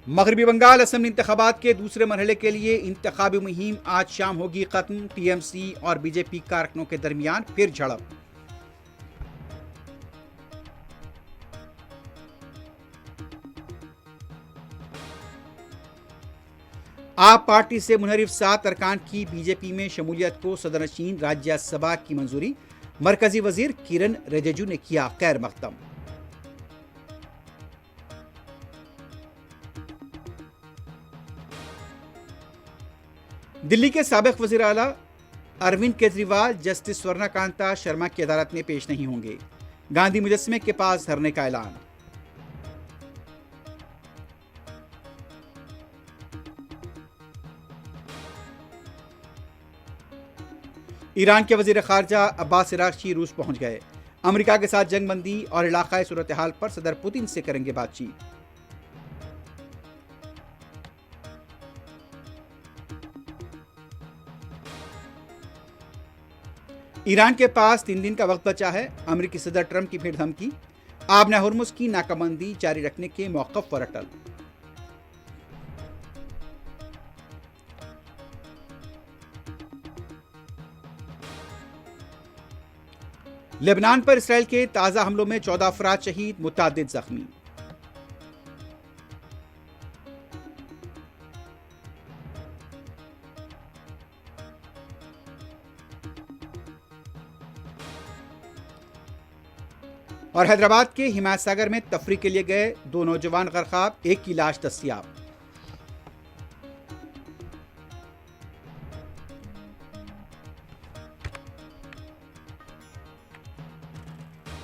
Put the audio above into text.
मगरबी बंगाल असेंबली इंतखाबात के दूसरे मरहले के लिए इंतखाबी मुहिम आज शाम होगी खत्म। टीएमसी और बीजेपी कारकुनों के दरमियान फिर झड़प। आप पार्टी से मुनहरिफ 7 अरकान की बीजेपी में शमूलियत को सदरनशीन राज्यसभा की मंजूरी। मरकजी वजीर किरण रिजिजू ने किया खैर मकदम। दिल्ली के साबिक वजीर आला अरविंद केजरीवाल जस्टिस स्वर्णकांता शर्मा की अदालत में पेश नहीं होंगे। गांधी मुजस्समे के पास धरने का ऐलान। ईरान के वजीर खारजा अब्बास इराक्ची रूस पहुंच गए। अमेरिका के साथ जंगबंदी और इलाकाई सूरत हाल पर सदर पुतिन से करेंगे बातचीत। ईरान के पास 3 दिन का वक्त बचा है। अमेरिकी सदर ट्रंप की फिर धमकी। आबना हुर्मुज की नाकाबंदी जारी रखने के मौक़िफ़ पर अटल। लेबनान पर इसराइल के ताज़ा हमलों में 14 अफराद शहीद, मुतअद्दिद जख्मी। और हैदराबाद के हिमायत सागर में तफरीह के लिए गए 2 नौजवान गरकाब, एक की लाश दस्तयाब।